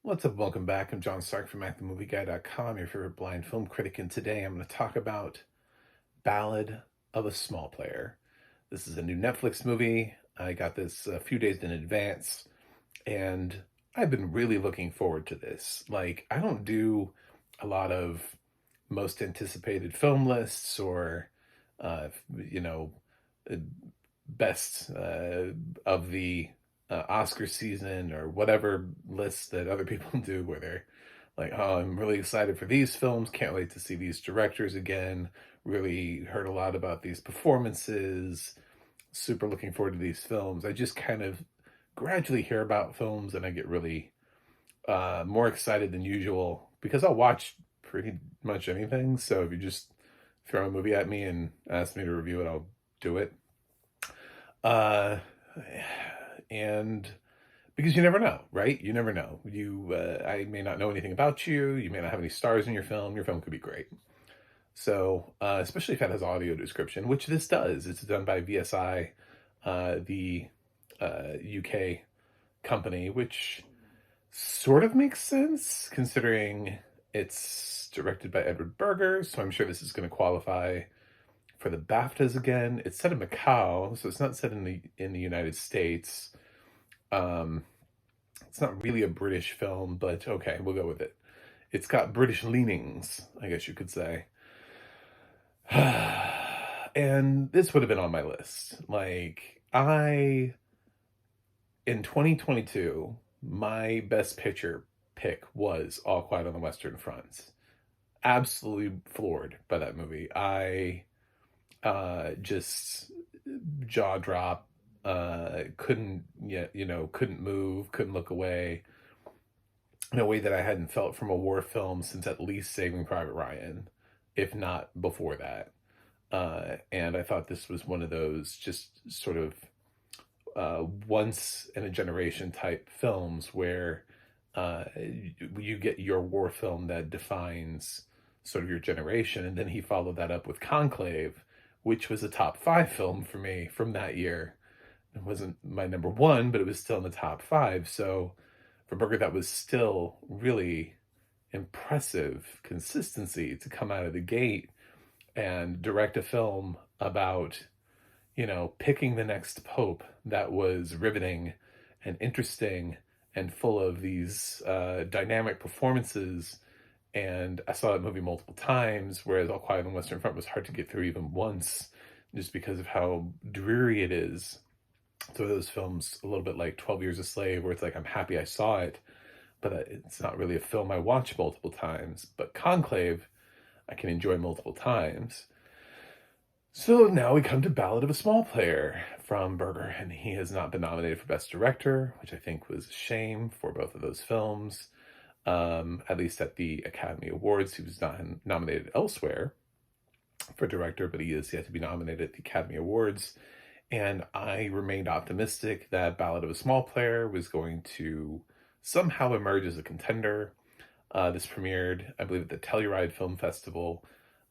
What's up? Welcome back. I'm John Stark from MacTheMovieGuy.com, your favorite blind film critic, and today I'm going to talk about Ballad of a Small Player. This is a new Netflix movie. I got this a few days in advance, and I've been really looking forward to this. Like, I don't do a lot of most anticipated film lists or, uh, you know, uh, best of the Oscar season or whatever lists that other people do where they're like, oh, I'm really excited for these films, can't wait to see these directors again, really heard a lot about these performances, super looking forward to these films. I just kind of gradually hear about films and I get really more excited than usual because I'll watch pretty much anything. So if you just throw a movie at me and ask me to review it, I'll do it. Uh, and because you never know, right? You never know. I may not know anything about you. You may not have any stars in your film. Your film could be great. So, especially if it has audio description, which this does. It's done by VSI, the UK company, which sort of makes sense considering it's directed by Edward Berger. So I'm sure this is going to qualify for the BAFTAs again. It's set in Macau, so it's not set in the United States. It's not really a British film, but okay, we'll go with it. It's got British leanings, I guess you could say. And this would have been on my list. In 2022, my best picture pick was All Quiet on the Western Front. Absolutely floored by that movie. I just jaw drop, couldn't couldn't move, couldn't look away in a way that I hadn't felt from a war film since at least Saving Private Ryan, if not before that. And I thought this was one of those just sort of once in a generation type films where you get your war film that defines sort of your generation. And then he followed that up with Conclave, which was a top 5 film for me from that year. It wasn't my number 1, but it was still in the top 5. So for Berger, that was still really impressive consistency to come out of the gate and direct a film about, picking the next pope that was riveting and interesting and full of these dynamic performances. And I saw that movie multiple times, whereas All Quiet on the Western Front was hard to get through even once, just because of how dreary it is. So those films, a little bit like 12 Years a Slave, where it's like, I'm happy I saw it, but it's not really a film I watch multiple times. But Conclave, I can enjoy multiple times. So now we come to Ballad of a Small Player from Berger, and he has not been nominated for Best Director, which I think was a shame for both of those films. At least at the Academy Awards, he was not nominated elsewhere for director, but he is yet to be nominated at the Academy Awards. And I remained optimistic that Ballad of a Small Player was going to somehow emerge as a contender. This premiered, I believe, at the Telluride Film Festival,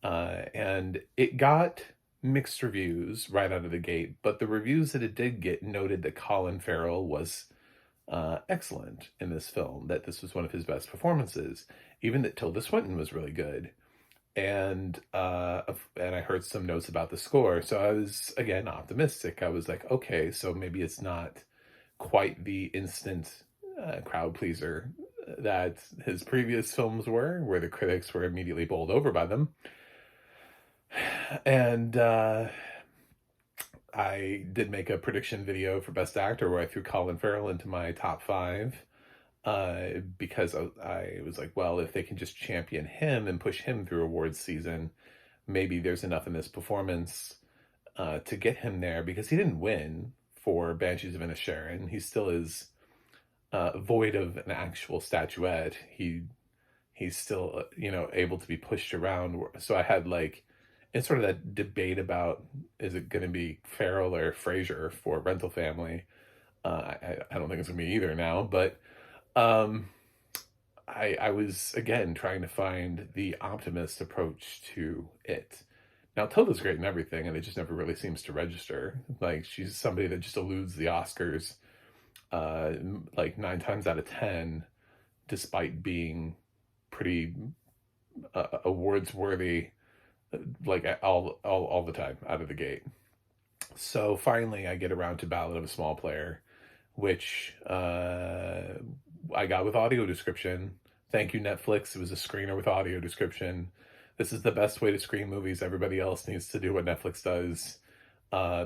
and it got mixed reviews right out of the gate, but the reviews that it did get noted that Colin Farrell was excellent in this film, that this was one of his best performances, even that Tilda Swinton was really good. And I heard some notes about the score, so I was again optimistic. I was like, okay, so maybe it's not quite the instant crowd pleaser that his previous films were, where the critics were immediately bowled over by them. And I did make a prediction video for Best Actor where I threw Colin Farrell into my top 5 because I was like, well, if they can just champion him and push him through awards season, maybe there's enough in this performance to get him there, because he didn't win for Banshees of Inisherin. He still is void of an actual statuette. He's still, able to be pushed around. So I had it's sort of that debate about, is it going to be Farrell or Fraser for Rental Family? I don't think it's going to be either now, but I was, again, trying to find the optimist approach to it. Now, Tilda's great in everything, and it just never really seems to register. She's somebody that just eludes the Oscars 9 times out of 10, despite being pretty awards worthy, like all the time out of the gate. So finally, I get around to Ballad of a Small Player, which I got with audio description. Thank you, Netflix. It was a screener with audio description. This is the best way to screen movies. Everybody else needs to do what Netflix does,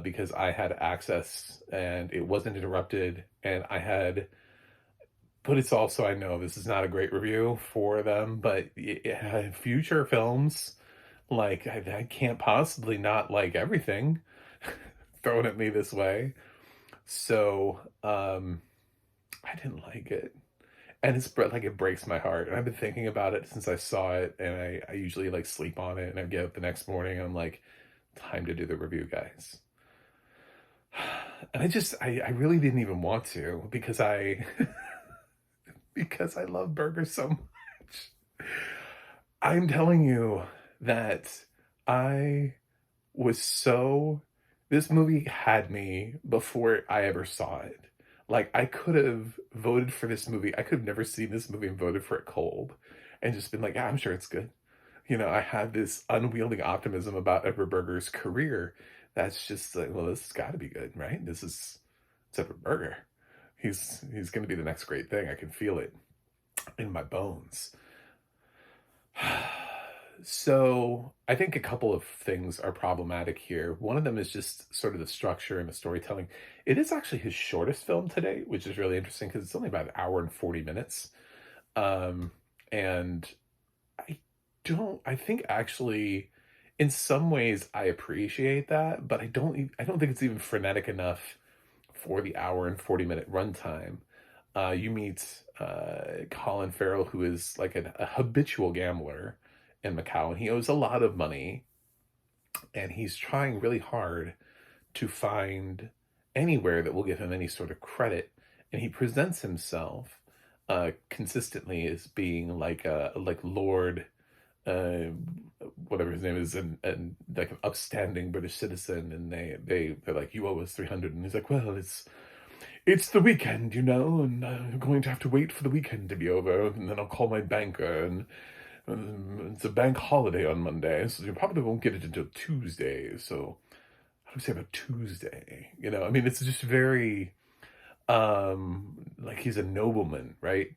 because I had access and it wasn't interrupted, and I had. But it's also, I know this is not a great review for them, but future films, like, I can't possibly not like everything thrown at me this way. So, I didn't like it. And it's like, it breaks my heart. And I've been thinking about it since I saw it, and I usually like sleep on it, and I get up the next morning and I'm like, time to do the review, guys. And I really didn't even want to, because because I love Berger so much. I'm telling you that I was so, this movie had me before I ever saw it. Like, I could have voted for this movie. I could have never seen this movie and voted for it cold and just been like, yeah, I'm sure it's good. You know, I had this unwielding optimism about Edward Berger's career that's just like, well, this has got to be good, right? It's Edward Berger. He's going to be the next great thing. I can feel it in my bones. So I think a couple of things are problematic here. One of them is just sort of the structure and the storytelling. It is actually his shortest film to date, which is really interesting because it's only about an hour and 40 minutes. And I think actually in some ways I appreciate that, but I don't think it's even frenetic enough for the hour and 40-minute runtime. You meet Colin Farrell, who is like a habitual gambler in Macau, and he owes a lot of money, and he's trying really hard to find anywhere that will give him any sort of credit, and he presents himself consistently as being like Lord, whatever his name is, and like an upstanding British citizen, and they're like, you owe us 300, and he's like, well, it's the weekend, you know, and I'm going to have to wait for the weekend to be over, and then I'll call my banker, and it's a bank holiday on Monday, so you probably won't get it until Tuesday. So how do we say about Tuesday? You know, I mean, it's just very like he's a nobleman, right?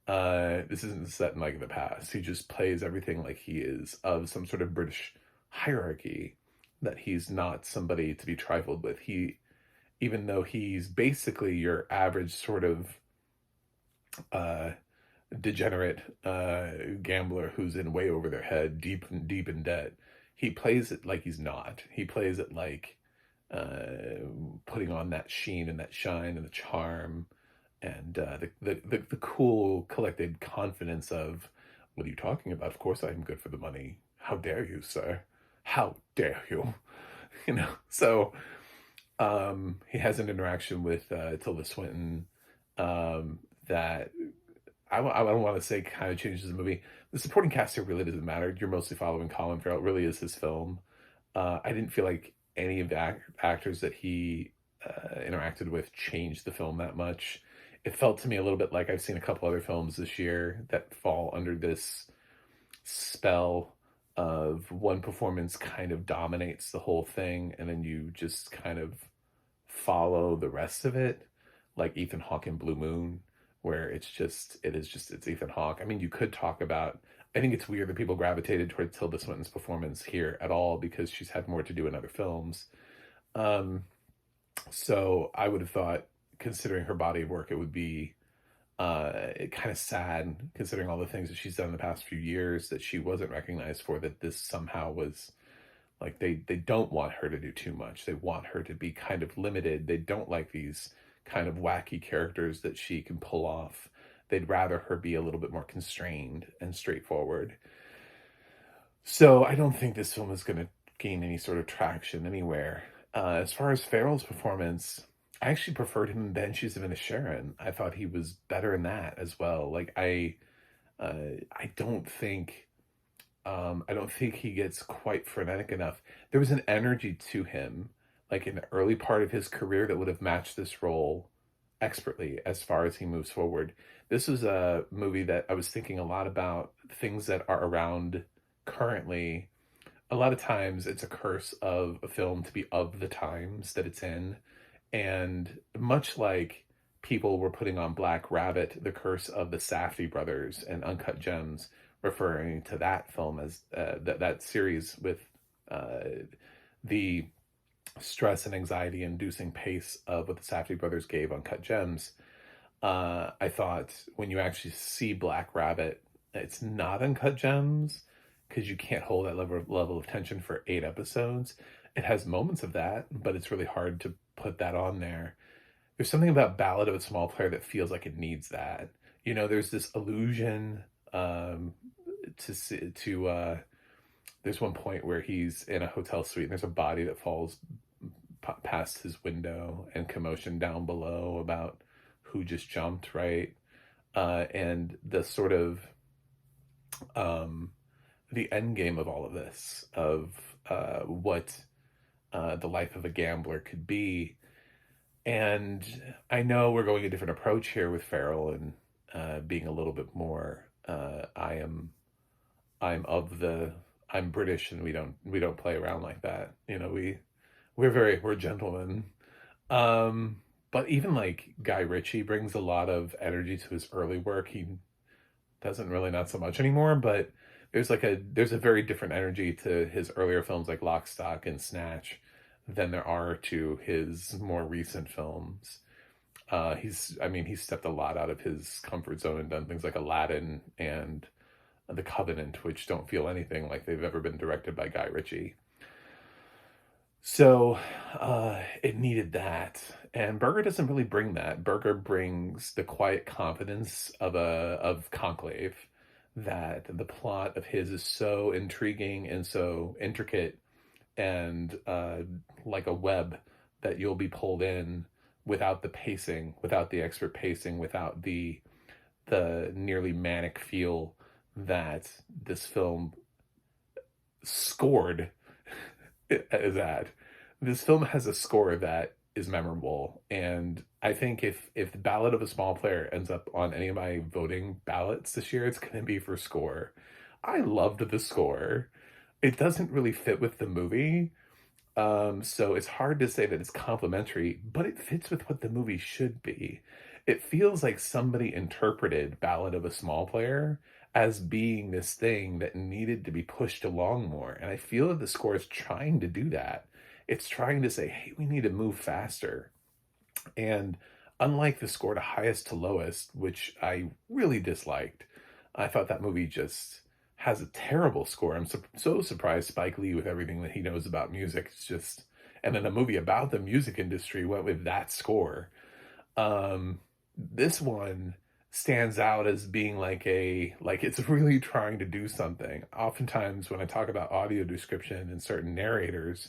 This isn't set in like the past. He just plays everything like he is of some sort of British hierarchy, that he's not somebody to be trifled with. Even though he's basically your average sort of degenerate gambler who's in way over their head, deep in debt, he plays it like he's not. He plays it like putting on that sheen and that shine and the charm and the cool, collected confidence of, what are you talking about? Of course I'm good for the money. How dare you, sir? How dare you? You know, so he has an interaction with Tilda Swinton that I don't want to say kind of changes the movie. The supporting cast here really doesn't matter. You're mostly following Colin Farrell. It really is his film. I didn't feel like any of the actors that he interacted with changed the film that much. It felt to me a little bit like I've seen a couple other films this year that fall under this spell of one performance kind of dominates the whole thing, and then you just kind of follow the rest of it, like Ethan Hawke in Blue Moon, where it's Ethan Hawke. I mean, you could talk about, I think it's weird that people gravitated toward Tilda Swinton's performance here at all, because she's had more to do in other films. So I would have thought, considering her body of work, it would be kind of sad, considering all the things that she's done in the past few years, that she wasn't recognized for, that this somehow was like, they don't want her to do too much. They want her to be kind of limited. They don't like these kind of wacky characters that she can pull off. They'd rather her be a little bit more constrained and straightforward. So I don't think this film is going to gain any sort of traction anywhere. As far as Farrell's performance, I actually preferred him in Banshees of Inisherin. I thought he was better in that as well. Like I don't think he gets quite frenetic enough. There was an energy to him, like in the early part of his career, that would have matched this role expertly as far as he moves forward. This was a movie that I was thinking a lot about things that are around currently. A lot of times it's a curse of a film to be of the times that it's in. And much like people were putting on Black Rabbit, the curse of the Safdie brothers and Uncut Gems, referring to that film as that series with the stress and anxiety inducing pace of what the Safdie brothers gave Uncut Gems. I thought when you actually see Black Rabbit, it's not Uncut Gems because you can't hold that level of tension for 8 episodes. It has moments of that, but it's really hard to put that on there. There's something about Ballad of a Small Player that feels like it needs that. There's this illusion there's one point where he's in a hotel suite and there's a body that falls past his window and commotion down below about who just jumped, right? And the sort of the end game of all of this, of what the life of a gambler could be. And I know we're going a different approach here with Farrell and being a little bit more. I'm British and we don't play around like that. We're gentlemen. But even like Guy Ritchie brings a lot of energy to his early work. He doesn't really, not so much anymore, but there's a very different energy to his earlier films like Lock, Stock, and Snatch than there are to his more recent films. He's stepped a lot out of his comfort zone and done things like Aladdin and The Covenant, which don't feel anything like they've ever been directed by Guy Ritchie. So it needed that. And Berger doesn't really bring that. Berger brings the quiet confidence of Conclave, that the plot of his is so intriguing and so intricate and like a web that you'll be pulled in without the pacing, without the expert pacing, without the nearly manic feel that this film scored is at. This film has a score that is memorable, and I think if the Ballad of a Small Player ends up on any of my voting ballots this year, it's going to be for score. I loved the score. It doesn't really fit with the movie, so it's hard to say that it's complimentary, but it fits with what the movie should be. It feels like somebody interpreted Ballad of a Small Player as being this thing that needed to be pushed along more. And I feel that the score is trying to do that. It's trying to say, hey, we need to move faster. And unlike the score to Highest to Lowest, which I really disliked, I thought that movie just has a terrible score. I'm so surprised Spike Lee, with everything that he knows about music, it's just, and then a movie about the music industry went with that score. This one stands out as being like it's really trying to do something. Oftentimes when I talk about audio description and certain narrators,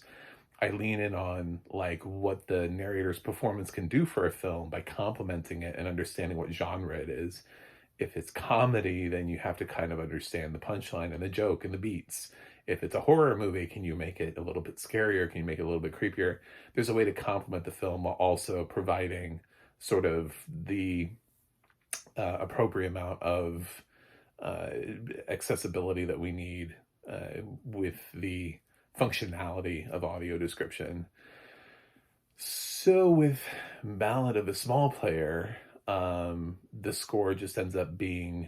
I lean in on like what the narrator's performance can do for a film by complementing it and understanding what genre it is. If it's comedy, then you have to kind of understand the punchline and the joke and the beats. If it's a horror movie, can you make it a little bit scarier? Can you make it a little bit creepier? There's a way to complement the film while also providing sort of the appropriate amount of accessibility that we need with the functionality of audio description. So with Ballad of a Small Player, the score just ends up being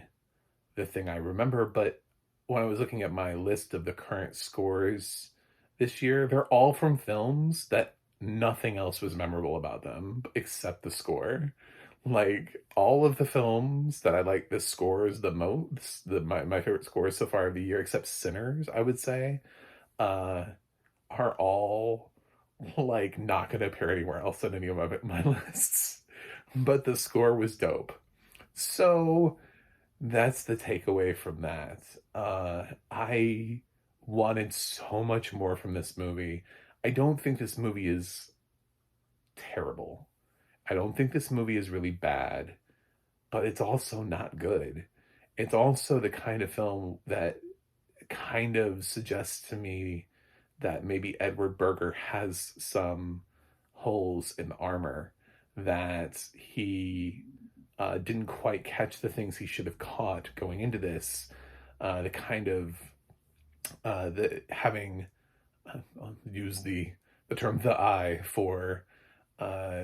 the thing I remember. But when I was looking at my list of the current scores this year, they're all from films that nothing else was memorable about them except the score. Like all of the films that I like the scores the most, my favorite scores so far of the year, except Sinners, I would say, are all like not going to appear anywhere else on any of my lists. But the score was dope. So that's the takeaway from that. I wanted so much more from this movie. I don't think this movie is terrible. I don't think this movie is really bad, but it's also not good. It's also the kind of film that kind of suggests to me that maybe Edward Berger has some holes in the armor that he didn't quite catch the things he should have caught going into this. The kind of the having I'll use the term "the eye" uh,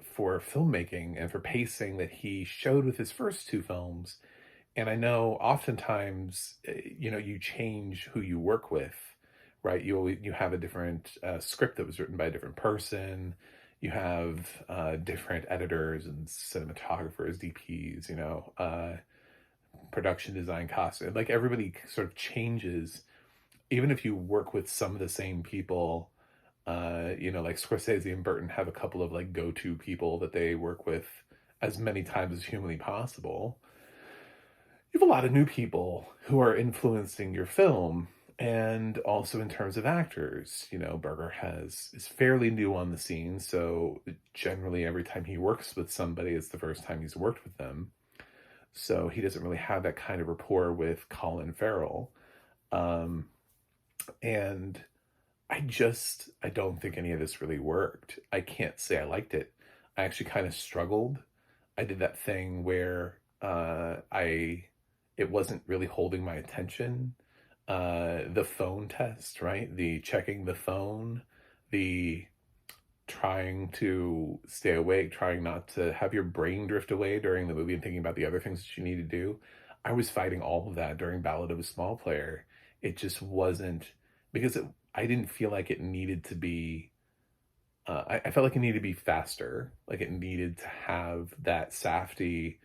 for filmmaking and for pacing that he showed with his first two films. And I know oftentimes, you change who you work with, right? You have a different script that was written by a different person. You have different editors and cinematographers, DPs, production design, costume. Like everybody sort of changes, even if you work with some of the same people. Like Scorsese and Burton have a couple of like go-to people that they work with as many times as humanly possible. You have a lot of new people who are influencing your film, and also in terms of actors. Berger is fairly new on the scene, so generally every time he works with somebody, it's the first time he's worked with them. So he doesn't really have that kind of rapport with Colin Farrell. And I don't think any of this really worked. I can't say I liked it. I actually kind of struggled. I did that thing where it wasn't really holding my attention. The phone test, right? The checking the phone, the trying to stay awake, trying not to have your brain drift away during the movie and thinking about the other things that you need to do. I was fighting all of that during Ballad of a Small Player. It just wasn't, because I didn't feel like it needed to be, I felt like it needed to be faster. Like it needed to have that Safdie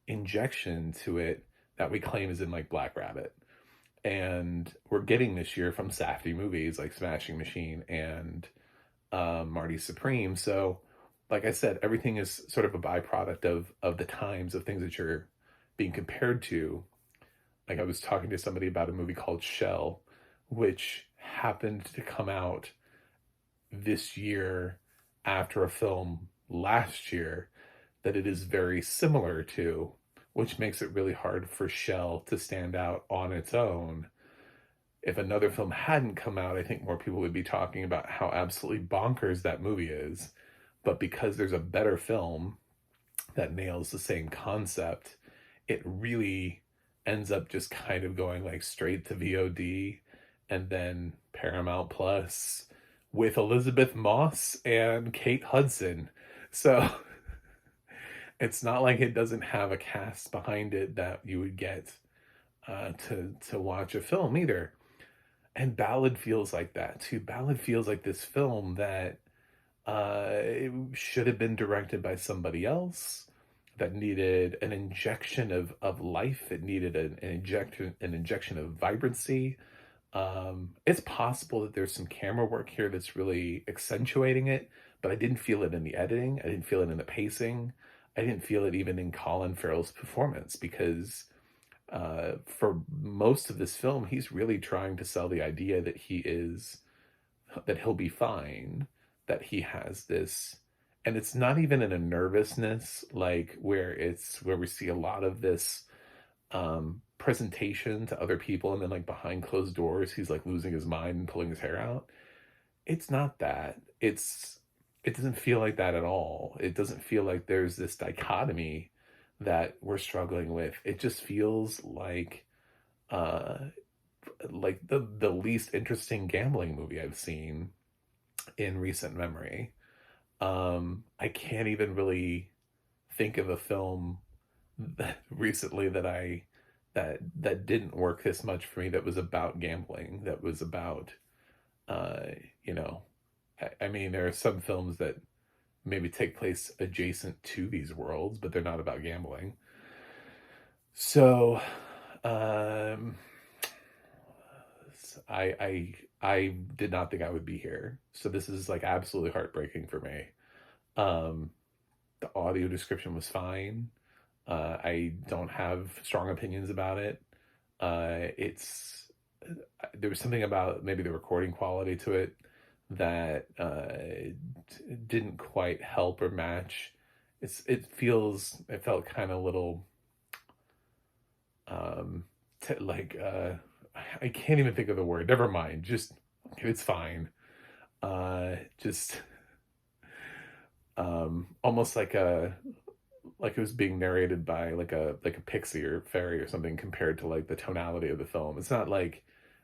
injection to it that we claim is in like Black Rabbit. And we're getting this year from Safdie movies like Smashing Machine and Marty Supreme. So, like I said, everything is sort of a byproduct of the times, of things that you're being compared to. Like I was talking to somebody about a movie called Shell, which happened to come out this year after a film last year that it is very similar to, which makes it really hard for Shell to stand out on its own. If another film hadn't come out, I think more people would be talking about how absolutely bonkers that movie is. But because there's a better film that nails the same concept, it really ends up just kind of going like straight to VOD and then Paramount Plus with Elizabeth Moss and Kate Hudson. So it's not like it doesn't have a cast behind it that you would get to watch a film either. And Ballad feels like that too. Ballad feels like this film that it should have been directed by somebody else, that needed an injection of life. It needed an injection of vibrancy. It's possible that there's some camera work here that's really accentuating it, but I didn't feel it in the editing. I didn't feel it in the pacing. I didn't feel it even in Colin Farrell's performance, because for most of this film, he's really trying to sell the idea that that he'll be fine, that he has this, and it's not even in a nervousness, like where we see a lot of this presentation to other people, and then like behind closed doors, he's like losing his mind and pulling his hair out. It's not that. It doesn't feel like that at all. It doesn't feel like there's this dichotomy that we're struggling with. It just feels like the least interesting gambling movie I've seen in recent memory. I can't even really think of a film recently that didn't work this much for me, that was about gambling, that was about I mean, there are some films that maybe take place adjacent to these worlds, but they're not about gambling. So I did not think I would be here. So this is like absolutely heartbreaking for me. The audio description was fine. I don't have strong opinions about it. There was something about maybe the recording quality to it that didn't quite help or match. It felt kind of little I can't even think of the word. Never mind. Just, it's fine. Just almost like it was being narrated by like a pixie or fairy or something compared to like the tonality of the film. It's not like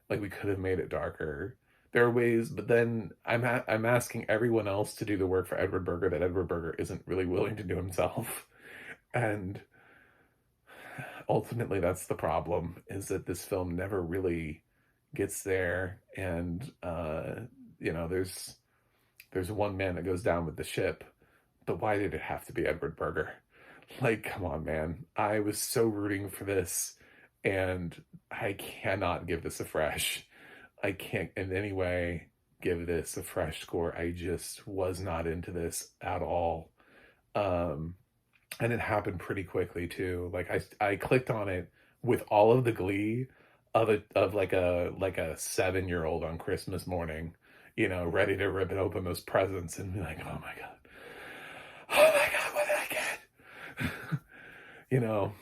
we could have made it darker. There are ways, but then I'm asking everyone else to do the work for Edward Berger that Edward Berger isn't really willing to do himself. And ultimately that's the problem, is that this film never really gets there. And there's one man that goes down with the ship, but why did it have to be Edward Berger? Like, come on, man. I was so rooting for this, and I cannot give this a fresh. I can't in any way give this a fresh score. I just was not into this at all. Um, and it happened pretty quickly too. Like I clicked on it with all of the glee of like a 7-year-old on Christmas morning, ready to rip it open those presents and be like, oh my god, what did I get? you know,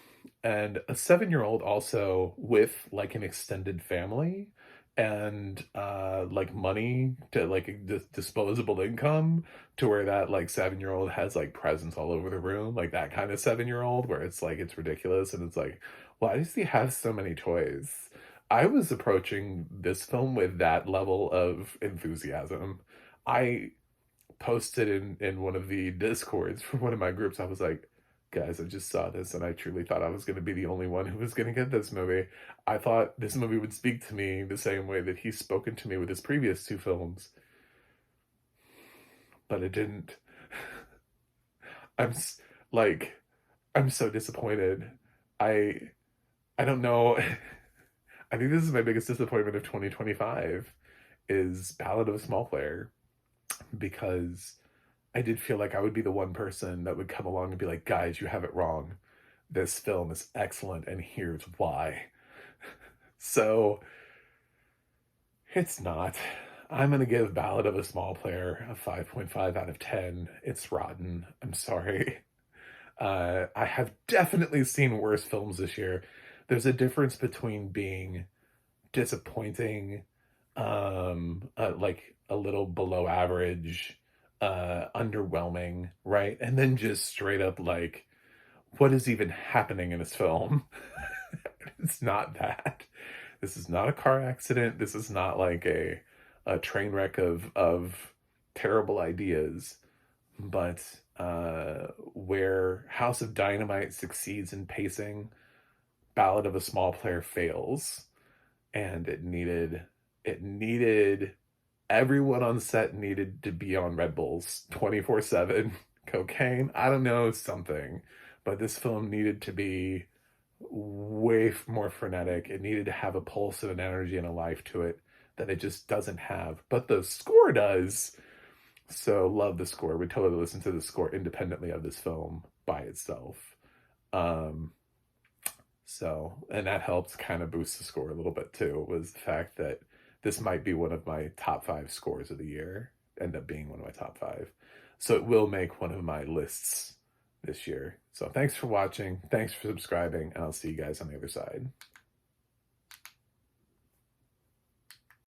and a 7-year-old also with like an extended family and like money to like disposable income, to where that like 7-year-old has like presents all over the room, like that kind of 7-year-old where it's like it's ridiculous and it's like, why does he have so many toys? I was approaching this film with that level of enthusiasm. I posted in one of the discords for one of my groups. I was like, guys, I just saw this and I truly thought I was going to be the only one who was going to get this movie. I thought this movie would speak to me the same way that he's spoken to me with his previous two films, but it didn't. I'm like, I'm so disappointed. I I don't know. I think this is my biggest disappointment of 2025 is Ballad of a Small Player, because I did feel like I would be the one person that would come along and be like, guys, you have it wrong. This film is excellent, and here's why. So it's not. I'm going to give Ballad of a Small Player a 5.5 out of 10. It's rotten. I'm sorry. I have definitely seen worse films this year. There's a difference between being disappointing, like a little below average, underwhelming, right? And then just straight up like, what is even happening in this film? It's not that. This is not a car accident. This is not like a train wreck of terrible ideas. But where House of Dynamite succeeds in pacing, Ballad of a Small Player fails. And it needed everyone on set needed to be on Red Bulls 24/7, cocaine, I don't know, something. But this film needed to be way more frenetic. It needed to have a pulse and an energy and a life to it that it just doesn't have. But the score does. So love the score. Would totally listen to the score independently of this film by itself. Um, and that helps kind of boost the score a little bit too, was the fact that this might be one of my top 5 scores of the year, end up being one of my top 5. So it will make one of my lists this year. So thanks for watching. Thanks for subscribing, and I'll see you guys on the other side.